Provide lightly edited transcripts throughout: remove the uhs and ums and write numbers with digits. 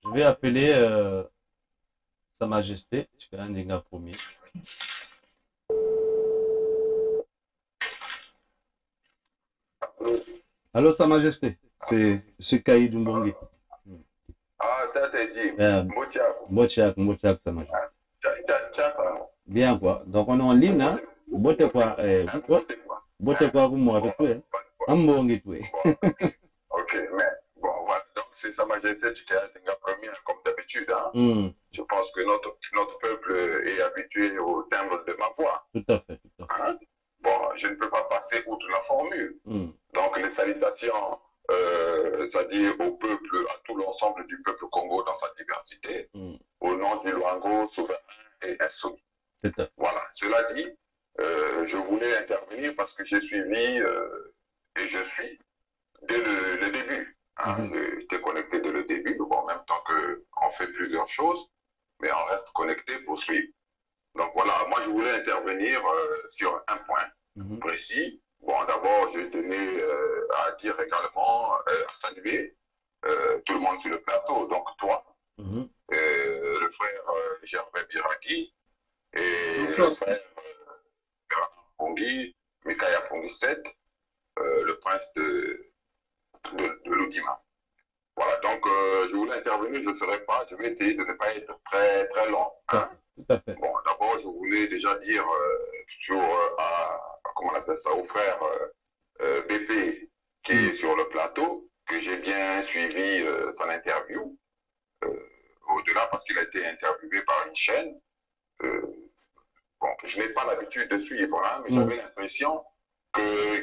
Je vais appeler Sa Majesté, je vais un dinga premier. Allô, Sa Majesté, c'est M. Kaïd Mbongi. Ah, t'as dit, Euh, Motiako. Mochak, Sa Majesté. Ah, tiens, ça. Bien, quoi. Donc, on est en ligne, hein? Bote quoi, Voter quoi? bote quoi, vous m'avez tout, hein? Bon, Mbongi tout, bon, ok, mais bon, voilà. Donc, c'est Sa Majesté qui a été la première, comme d'habitude. Hein. Hmm, Je pense que notre peuple est habitué au timbre de ma voix. tout à fait, tout à fait. Hein. Bon, je ne peux pas passer outre la formule. Hmm, Donc, les salutations, c'est-à-dire au peuple, à tout l'ensemble du peuple Congo dans sa diversité, hmm, au nom du Luango souverain et insoumis. tout à fait. Voilà, cela dit, je voulais intervenir parce que j'ai suivi et je suis dès le début. Hein, Mhm. j'étais connecté dès le début, bon, en même temps qu'on fait plusieurs choses, mais on reste connecté pour suivre. Donc voilà, moi je voulais intervenir sur un point Mhm. précis. Bon, d'abord, je tenais à dire également, à saluer tout le monde sur le plateau, donc toi, Mhm. le frère Gervais Biraki, et Bonsoir. le frère Bernard Pongi, Mikaya Pongi 7, le prince de l'Outima. Voilà, donc je voulais intervenir, je ne serai pas, je vais essayer de ne pas être très très long. Hein. Tout à fait. Bon, d'abord, je voulais déjà dire comment on appelle ça, au frère BP qui Hmm. est sur le plateau, que j'ai bien suivi son interview, au-delà parce qu'il a été interviewé par une chaîne. Euh, bon, je n'ai pas l'habitude de suivre, hein, mais Hmm. j'avais l'impression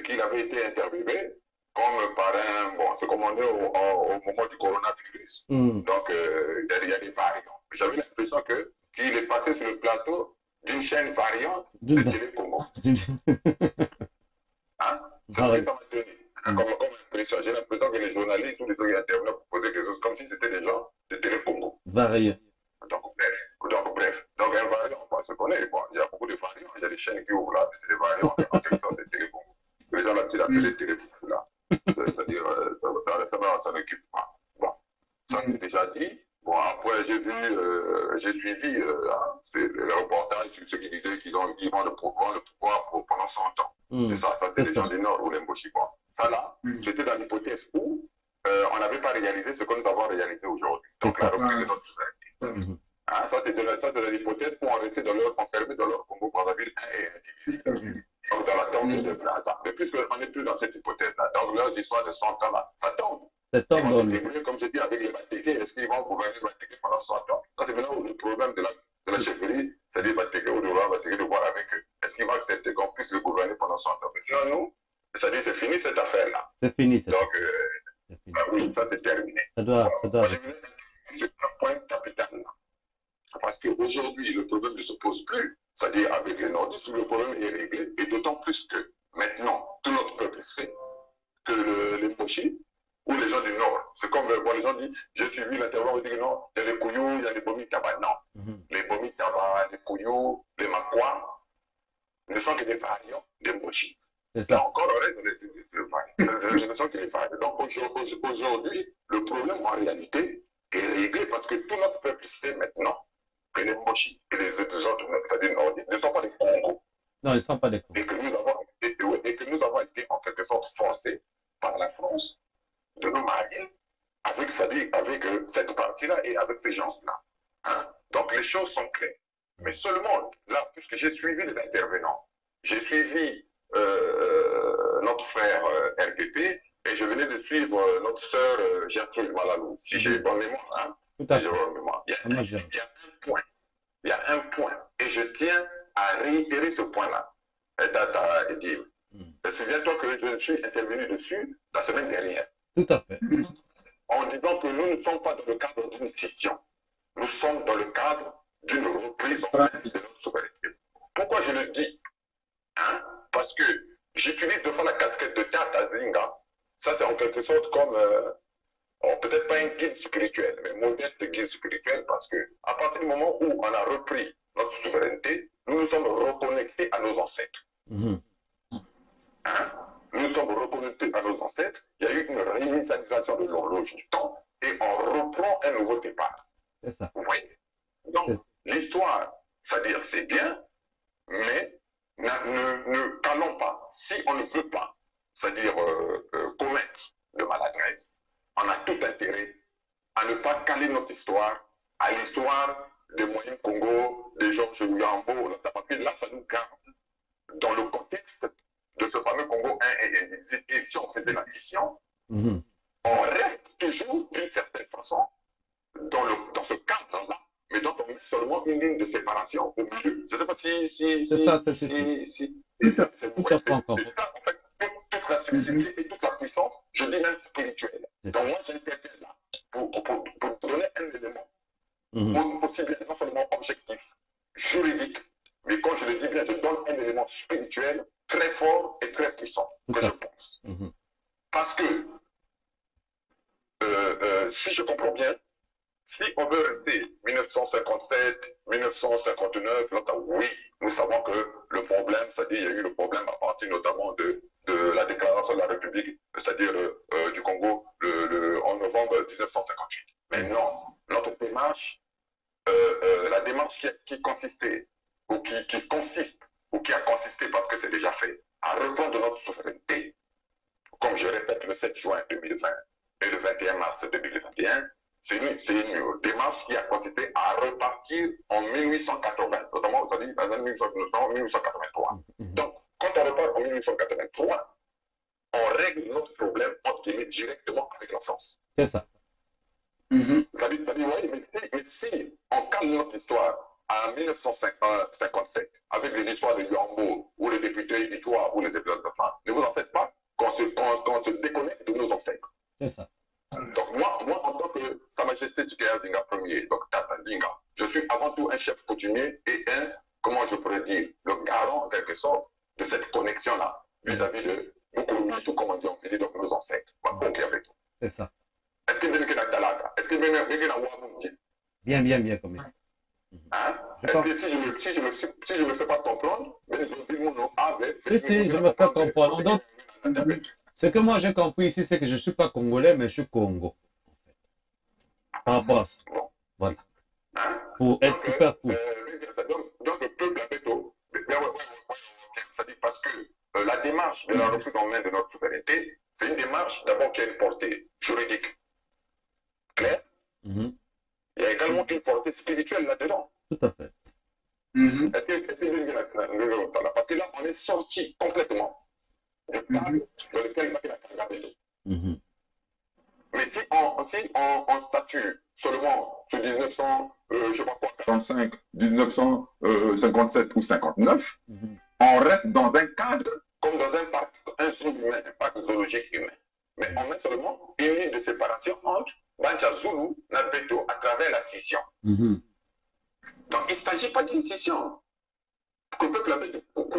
qu'il avait été interviewé comme par un, bon, c'est comme on est au moment du coronavirus. Hmm. Donc, il y a des variants. J'avais l'impression qu'il est passé sur le plateau d'une chaîne variante de D'une- Télé Congo. Hein? C'est ce que Pareil. ça m'a donné. Hein, Hmm. comme impression. J'ai l'impression que les journalistes ou les autres intervenants proposaient quelque chose comme si c'était des gens de Télé Congo. Varié. Donc, un variant, on se connaît. Bon, il y a beaucoup de variants. Il y a des chaînes qui ouvrent là, mais c'est des variants, en quelque sorte, des télécoms. Les gens l'ont appelé téléfoufou là. C'est-à-dire, ça n'occupe pas. Bon, ça c'est déjà dit. Bon, après, j'ai suivi le reportage sur ceux qui disaient qu'ils vont le pouvoir pendant 100 ans. Hmm. C'est ça, c'est les gens du Nord ou les Mboshikois. Ça là, c'était dans l'hypothèse où on n'avait pas réalisé ce que nous avons réalisé aujourd'hui. Donc, la reprise de notre souveraineté. Mhm. Ah, ça, c'est de l'hypothèse où on restait enfermé dans leur Congo Brazzaville 1 et indivisible. Mhm. Donc, dans la tombe de Plaza. Mais puisqu'on n'est plus dans cette hypothèse-là, donc leurs histoires de 100 ans là, ça tombe. Ça Ils tombe vont dans se le. débrouiller, comme je dis, avec les Batéké. Est-ce qu'ils vont gouverner les Batéké pendant 100 ans? Ça, c'est maintenant le problème de la chefferie, c'est-à-dire Batéké ou de voir Batéké de voir avec eux. Est-ce qu'ils vont accepter qu'on puisse le gouverner pendant 100 ans? Mais sinon, nous, c'est-à-dire c'est fini cette affaire-là. C'est fini, c'est Donc, fini. bah oui, ça c'est terminé. Ça doit Moi, je arrêter. voulais sur un point capital. Parce qu'aujourd'hui, le problème ne se pose plus. C'est-à-dire, avec les nordistes, le problème est réglé. Et d'autant plus que maintenant, tout notre peuple sait que les Mochis, ou les gens du Nord, c'est comme bon, les gens disent, j'ai suivi l'intervention, on dit que non, il y a les Kouyou, il y a les Bomi Taba. Non. Mhm. Les Bomi Taba, les Kouyou, les Makwa, ne sont que des variants des Mochis. C'est Là ça. encore, on reste dans les variants. Ce ne sont que des variants. Donc aujourd'hui, le problème en réalité est réglé parce que tout notre peuple sait maintenant que les Mochis et les autres, c'est-à-dire nordiques, ne sont pas des Congos. Non, ils ne sont pas des cons. Et que nous avons été en quelque sorte forcés par la France de nous marier avec, avec cette partie-là et avec ces gens-là. Hein? Donc les choses sont claires. Mais seulement, là, puisque j'ai suivi les intervenants, j'ai suivi notre frère RPP et je venais de suivre notre sœur Gertrude Malalou, si j'ai bonne mémoire. Hein? Tout à Si j'ai fait. bonne mémoire. Moi, Il y a un point. Il y a un point. Et je tiens à réitérer ce point-là. Tata Edim. Souviens-toi que je suis intervenu dessus la semaine dernière. Tout à fait. En disant que nous ne sommes pas dans le cadre d'une scission. Nous sommes dans le cadre d'une reprise en main de notre souveraineté. Pourquoi je le dis? Hein? Parce que j'utilise de fois la casquette de Tata Zinga. Ça, c'est en quelque sorte comme, peut-être pas un guide spirituel, mais modeste guide spirituel, parce que à partir du moment où on a repris notre souveraineté, nous nous sommes reconnectés à nos ancêtres. Mhm. Hein? Nous sommes reconnectés à nos ancêtres, il y a eu une réinitialisation de l'horloge du temps et on reprend un nouveau départ. C'est ça. Vous voyez? Donc, l'histoire, c'est-à-dire, c'est bien, mais ne calons pas. Si on ne veut pas, c'est-à-dire commettre de maladresse, on a tout intérêt à ne pas caler notre histoire à l'histoire des moyens Congo, des Georges Yambo, parce que là, ça nous garde dans le contexte de ce fameux Congo 1 et indivisible. Et si on faisait la scission, on reste toujours d'une certaine façon dans ce cadre-là, mais dont on met seulement une ligne de séparation au milieu. Je ne sais pas c'est ça, en fait, toute la subtilité et toute la puissance, je dis même spirituelle. Donc moi, j'interviens là pour donner un élément aussi bien non seulement objectif, juridique, mais quand je le dis bien, je donne un élément spirituel très fort et très puissant, que je pense. Parce que, si je comprends bien, si on veut rester 1957, 1959, oui, nous savons que le problème, c'est-à-dire il y a eu le problème à partir notamment de la déclaration de la République, c'est-à-dire du Congo, en novembre 1958. Mais non, notre démarche, la démarche qui consistait, ou qui consiste, ou qui a consisté parce que c'est déjà fait, à reprendre notre souveraineté, comme je répète le 7 juin 2020 et le 21 mars 2021, c'est une démarche qui a consisté à repartir en 1880, notamment, c'est-à-dire en 1883. Donc, quand on repart en 1883, on règle notre problème, entre guillemets, directement avec la France. C'est ça. Ça dit, oui, mais si on cale notre histoire en 1957, avec les histoires de Yambo, ou les députés Itois, ou les députés de France, ne vous en faites pas qu'on se déconnecte de nos ancêtres. C'est ça. Donc moi, en tant que Sa Majesté Tchikaya Zinga Ier, donc Tata Zinga, je suis avant tout un chef coutumier et comment je pourrais dire, le garant en quelque sorte de cette connexion-là vis-à-vis de beaucoup, tout comme on dit en Philippe, donc nos ancêtres. C'est ça. Est-ce que bien que Talaga, est-ce que bien que Wabungi? Bien, comme ça. Hein? Est-ce que si je me fais pas comprendre, si, je me fais comprendre. Donc, ce que moi j'ai compris ici, c'est que je ne suis pas congolais, mais je suis Congo. Par rapport à ça. Bon. Voilà. Hein? Pour être super cool. Donc le peuple a veto. C'est-à-dire parce que la démarche de la reprise en main de notre souveraineté, c'est une démarche d'abord qui a une portée juridique claire. Il y a également une portée spirituelle là-dedans. Tout à fait. Est-ce que parce que là, on est sorti complètement du cadre dans lequel il a été. Mais si on statue seulement sur 1900, je sais pas quoi, 45, 1957 ou 59, on reste dans un cadre comme dans un parc, un zoo humain, un parc zoologique humain. Mais on met seulement une ligne de séparation entre Bancha Zulu et Beto à travers la scission. Donc il ne s'agit pas d'une scission. Que le peuple avait de beaucoup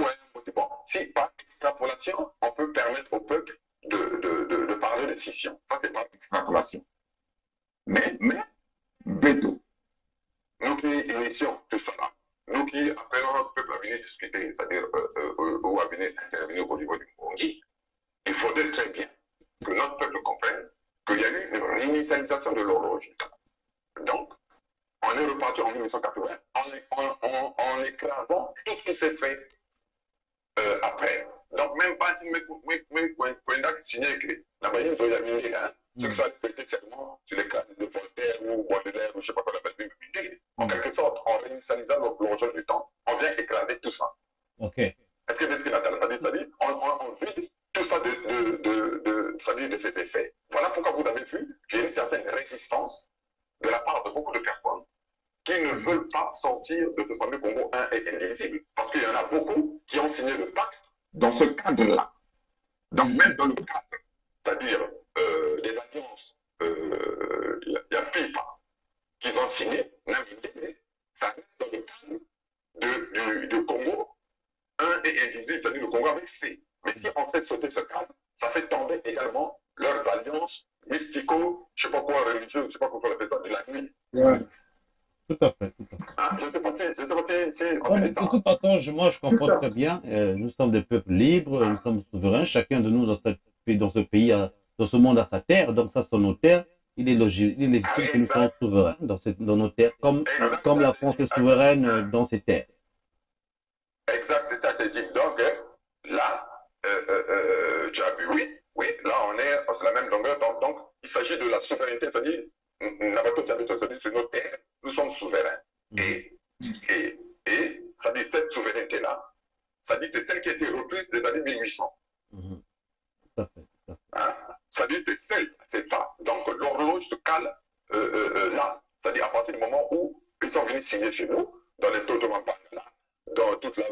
bon, si par extrapolation, on peut permettre au peuple de parler de scission. Ça, c'est pas extrapolation. Mais, veto. Nous qui initions tout cela, nous qui appelons notre peuple à venir discuter, c'est-à-dire ou à venir intervenir au niveau du Burundi, il faudrait très bien que notre peuple comprenne qu'il y a eu une réinitialisation de l'horloge. Donc, on est reparti en 1980 en écrasant tout ce qui s'est fait après. Donc, même pas si Kwenda signé que la Bayenne doit y aller, ce que ça a été seulement sur les cas de Voltaire ou Baudelaire ou je ne sais pas quoi la Belgique. En quelque sorte, en réinitialisant l'horloge du temps, on vient écraser tout ça. Ok. Est-ce que vous êtes c'est-à-dire, on vide tout ça de ses effets. Voilà pourquoi vous avez vu qu'il y a une certaine résistance de la part de beaucoup de personnes qui ne veulent pas sortir de ce fameux Congo 1 et indivisible. Parce qu'il y en a beaucoup qui ont signé le pacte dans ce cadre-là. Donc même dans le cadre, c'est-à-dire des alliances, il y a PIPA qu'ils ont signé, même ça reste dans le cadre du Congo 1 et indivisible, c'est-à-dire le Congo avec C. Mais si on fait sauter ce cadre, ça fait tomber également leurs alliances mystico, je ne sais pas quoi, religieuses, je ne sais pas pourquoi on appelle ça, de la nuit. Ouais. Tout à fait. Je ne sais pas si de toute façon, moi je comprends très bien. Nous sommes des peuples libres, nous sommes souverains. Chacun de nous dans ce pays, dans ce monde a sa terre, donc ça ce sont nos terres. Il est légitime que nous soyons souverains dans nos terres, comme la France est souveraine dans ses terres. Exact, c'est-à-dire, donc, là, tu as vu, oui, oui, là, on est sur la même longueur, donc il s'agit de la souveraineté, c'est-à-dire, c'est-à-dire, sur nos terres, nous sommes souverains. Et, ça dit, cette souveraineté-là, ça dit, c'est celle qui a été reprise des années 1800. Tout à fait, tout à fait. Hein? Ça dit, c'est celle, c'est ça. Donc, l'horloge se cale là, c'est-à-dire à partir du moment où ils sont venus signer chez nous, dans les taux de là, dans toute la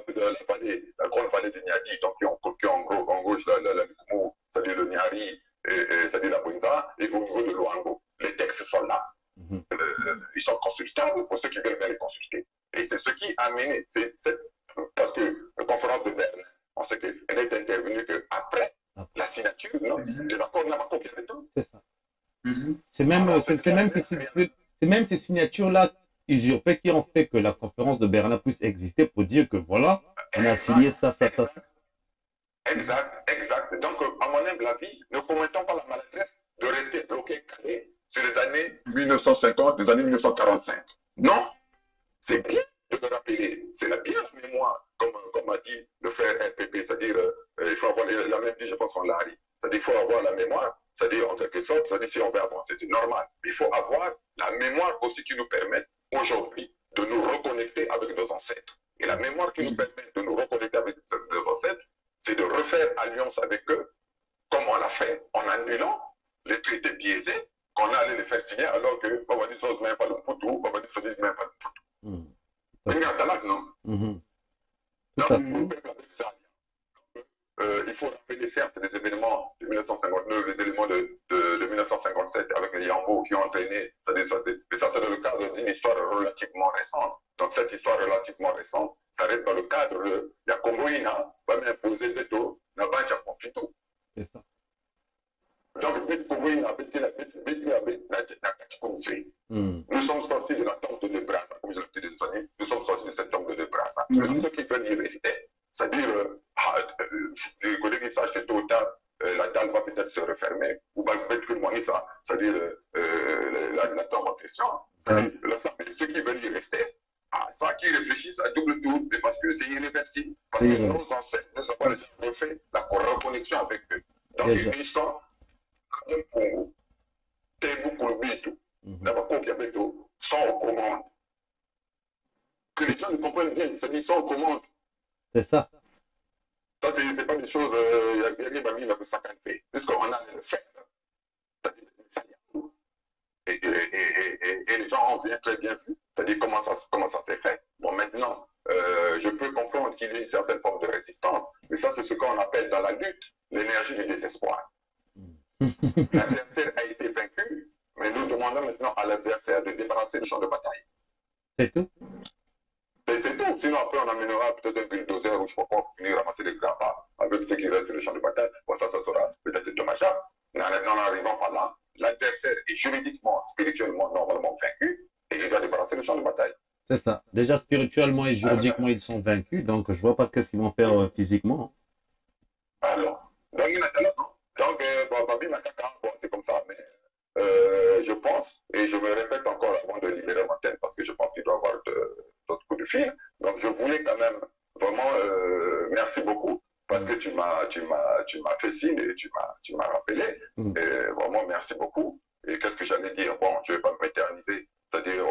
vallée, la grande vallée de Niadi, donc qui ont en gauche la Lukumu, c'est-à-dire le Niari, c'est-à-dire la Bunza, et au niveau de Luango. Les textes sont là. Ils sont consultables pour ceux qui veulent bien les consulter. Et c'est ce qui a mené, parce que la conférence de Berne, on sait qu'elle n'est intervenue qu'après la signature, non, de l'accord de Namako qui avait tout. C'est ça. C'est même ces signatures-là usurpées qui ont fait que la conférence de Berlin puisse exister pour dire que voilà, on a signé ça. Exact. Donc, à mon humble avis, ne commettons pas la maladresse de rester bloqué calé sur les années 1950, les années 1945. Non, c'est bien de se rappeler, c'est bien la mémoire, comme a dit le frère RPP, c'est-à-dire, il faut avoir la même dit, je pense, qu'on l'a dit. C'est-à-dire, il faut avoir la mémoire, c'est-à-dire, en quelque sorte, c'est-à-dire, si on veut avancer, c'est normal. Mais il faut avoir la mémoire aussi qui nous permet, aujourd'hui, de nous reconnecter avec nos ancêtres. Et la mémoire qui nous permet de nous reconnecter avec nos ancêtres, c'est de refaire alliance avec eux, comme on l'a fait, en annulant les traités biaisés qu'on a allé les faire signer, alors que, on va dire, ça ne même pas le foutu, on va dire, ça ne même pas le foutu. Il y a un talent, non? Il faut rappeler certes les événements de 1959, les éléments de 1957 avec les Yambo qui ont entraîné, mais ça c'est dans le cadre d'une histoire relativement récente. Donc cette histoire relativement récente, ça reste dans le cadre de la Congoïna, va m'imposer le veto, n'a pas déjà compris tout. C'est ça. Donc, nous sommes sortis de la tombe de Nebraska, comme je l'ai dit des années, nous sommes sortis de cette tombe de Nebraska. Ceux qui veulent y rester, c'est-à-dire, les collègues qui sachent que tôt ou tard, la dalle va peut-être se refermer, ou peut-être que moi, ça, c'est-à-dire la tombe en question. Mais ceux qui veulent y rester, ça qui réfléchissent à double tour, mais parce que c'est irréversible, parce que nos ancêtres nous ont déjà refait la reconnexion avec eux. Donc, ils sont un Congo, Tebu Kulubitu, Nabako Kiabeto, sont aux commandes. Que les gens ne comprennent bien, c'est-à-dire sont aux commandes. C'est ça. Ça, c'est pas des choses, il y a des babines qui ça fait. Puisqu'on a le fait, c'est-à-dire et les gens ont bien très bien vu, c'est-à-dire comment ça s'est fait. Bon, maintenant, je peux comprendre qu'il y ait une certaine forme de résistance, mais ça, c'est ce qu'on appelle dans la lutte l'énergie du désespoir. L'adversaire a été vaincu, mais nous demandons maintenant à l'adversaire de débarrasser le champ de bataille. C'est tout? C'est tout. Sinon, après, on amènera peut-être un bulldozer ou je ne sais pas quoi pour venir ramasser les grappas avec ceux qui restent sur le champ de bataille. Bon, ça sera peut-être dommageable. Mais en n'arrivant pas là, l'adversaire est juridiquement, spirituellement, normalement vaincu et il doit débarrasser le champ de bataille. C'est ça. Déjà, spirituellement et juridiquement, ils sont vaincus, donc je ne vois pas qu'est-ce qu'ils vont faire physiquement. Alors, donc, Babi Makaka, bon, c'est comme ça, mais je pense, et je me répète encore avant de libérer ma tête, parce que je pense qu'il doit y avoir d'autres coups de fil. Donc, je voulais quand même vraiment merci beaucoup, parce que tu m'as fait signe et tu m'as rappelé. Vraiment, merci beaucoup. Et qu'est-ce que j'allais dire? Bon, je ne vais pas m'éterniser, c'est-à-dire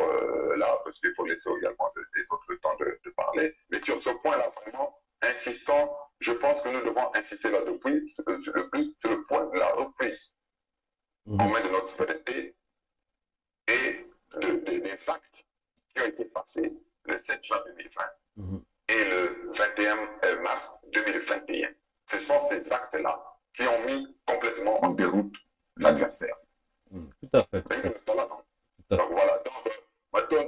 là, parce qu'il faut laisser également des autres le temps de parler. Mais sur ce point-là, vraiment, insistant, je pense que nous devons insister là-dessus, sur le point de la reprise en main de notre souveraineté et des actes qui ont été passés le 7 juin 2020 et le 21 mars 2021. Ce sont ces actes-là qui ont mis complètement en déroute l'adversaire. Tout à fait. Donc voilà, donc maintenant,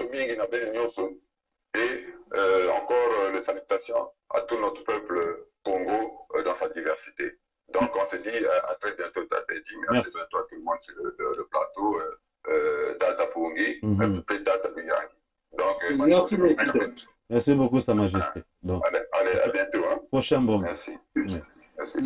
et encore les salutations à tout notre peuple Congo dans sa diversité. Donc on se dit à très bientôt, Tata Jim, à très bientôt à tout le monde sur le plateau, Tata Pungi, Tata Biyangi. Donc, merci beaucoup, Sa Majesté. Donc, allez, à bientôt. Hein. Prochain bon. Merci. Oui. Merci.